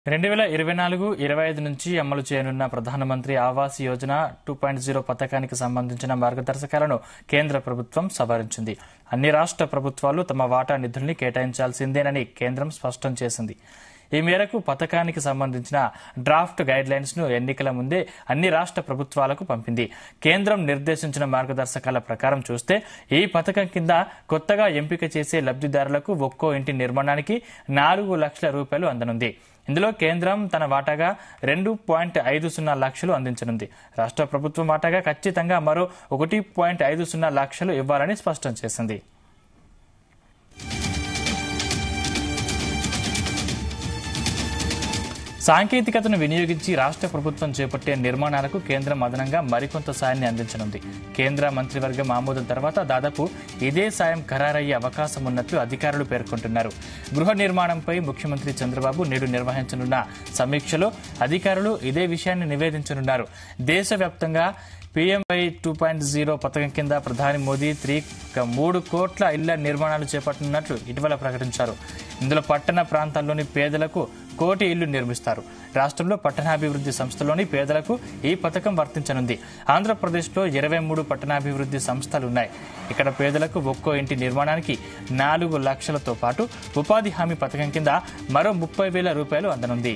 2024-25 నుంచి అమలు చేయనున్న ప్రధానమంత్రి ఆవాస్ యోజన 2.0 పథకానికి సంబంధించిన మార్గదర్శకాలను కేంద్ర ప్రభుత్వం సవరించింది. అన్ని రాష్ట్ర ప్రభుత్వాలు తమ వాటా నిధుల్ని కేటాయించాల్సిందేనని కేంద్రం స్పష్టం చేసింది. ఈ మేరకు పథకానికి సంబంధించిన డ్రాఫ్ట్ గైడ్లైన్స్ ను ఎన్నికల ముందే అన్ని రాష్ట్ర ప్రభుత్వాలకు పంపింది. కేంద్రం నిర్దేశించిన మార్గదర్శకాల ప్రకారం చూస్తే ఈ పథకం కింద కొత్తగా ఎంపిక చేసే లబ్ధిదారులకు ఒక్కో ఇంటి నిర్మాణానికి 4 లక్షల రూపాయలు అందనుంది. ఇందులో కేంద్రం తన వాటాగా 2.50 లక్షలు అందించనుంది. రాష్ట్ర ప్రభుత్వం వాటాగా ఖచ్చితంగా మరో 1.50 లక్షలు ఇవ్వాలని స్పష్టం చేసింది. సాంకేతికతను వినియోగించి రాష్ట్ర ప్రభుత్వం చేపట్టే నిర్మాణాలకు కేంద్రం అదనంగా మరికొంత సాయాన్ని అందించనుంది. కేంద్ర మంత్రివర్గం ఆమోదం తర్వాత దాదాపు ఇదే సాయం ఖరారయ్యే అవకాశం ఉన్నట్లు అధికారులు పేర్కొంటున్నారు. గృహ నిర్మాణంపై ముఖ్యమంత్రి చంద్రబాబు నేడు నిర్వహించనున్న సమీక్షలో అధికారులు ఇదే విషయాన్ని నివేదించనున్నారు. దేశవ్యాప్తంగా పీఎంవై 2.0 పథకం కింద ప్రధాని మోదీ 3 కోట్ల ఇళ్ల నిర్మాణాలు చేపట్టనున్నట్లు ఇటీవల ప్రకటించారు. ఇందులో పట్టణ ప్రాంతాల్లోని పేదలకు 1 కోటి ఇళ్లు నిర్మిస్తారు. రాష్ట్రంలో పట్టణాభివృద్ధి సంస్థలోని పేదలకు ఈ పథకం వర్తించనుంది. ఆంధ్రప్రదేశ్లో 23 పట్టణాభివృద్ధి సంస్థలున్నాయి. ఇక్కడ పేదలకు ఒక్కో ఇంటి నిర్మాణానికి 4 లక్షలతో పాటు ఉపాధి హామీ పథకం కింద మరో 30,000 రూపాయలు అందనుంది.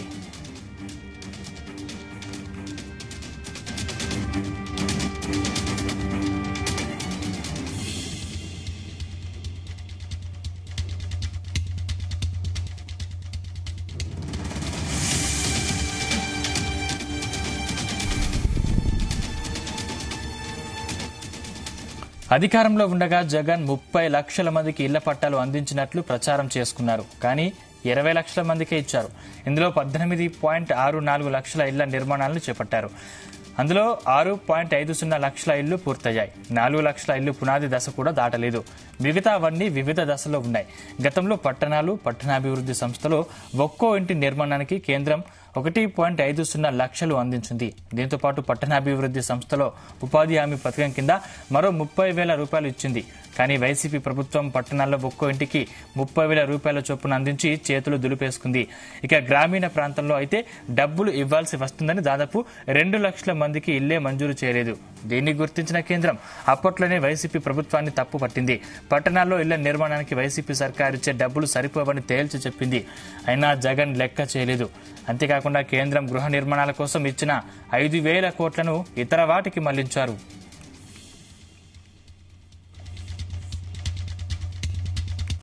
అధికారంలో ఉండగా జగన్ 30 లక్షల మందికి ఇళ్ల పట్టాలు అందించినట్లు ప్రచారం చేసుకున్నారు. కానీ 20 లక్షల మందికే ఇచ్చారు. ఇందులో 18.64 లక్షల ఇళ్ల నిర్మాణాలను చేపట్టారు. అందులో 6.50 లక్షల ఇళ్లు పూర్తయ్యాయి. 4 లక్షల ఇళ్లు పునాది దశ కూడా దాటలేదు. మిగతావన్నీ వివిధ దశలో ఉన్నాయి. గతంలో పట్టణాలు, పట్టణాభివృద్ధి సంస్థలో ఒక్కో ఇంటి నిర్మాణానికి కేంద్రం 1.50 లక్షలు అందించింది. దీంతో పాటు పట్టణాభివృద్ధి సంస్థలో ఉపాధి హామీ పథకం కింద మరో 30,000 రూపాయలు ఇచ్చింది. కానీ వైసీపీ ప్రభుత్వం పట్టణాల్లో ఒక్కో ఇంటికి 30,000 రూపాయల చొప్పున అందించి చేతులు దులిపేసుకుంది. ఇక గ్రామీణ ప్రాంతంలో అయితే డబ్బులు ఇవ్వాల్సి వస్తుందని దాదాపు 2 లక్షల మందికి ఇళ్లే మంజూరు చేయలేదు. దీన్ని గుర్తించిన కేంద్రం అప్పట్లోనే వైసీపీ ప్రభుత్వాన్ని తప్పు పట్టింది. పట్టణాల్లో ఇళ్ల నిర్మాణానికి వైసీపీ సర్కారు ఇచ్చే డబ్బులు సరిపోవని తేల్చి చెప్పింది. అయినా జగన్ లెక్క చేయలేదు. అంతేకాకుండా కేంద్రం గృహ నిర్మాణాల కోసం ఇచ్చిన 5,000 కోట్లను ఇతర వాటికి మళ్లించారు.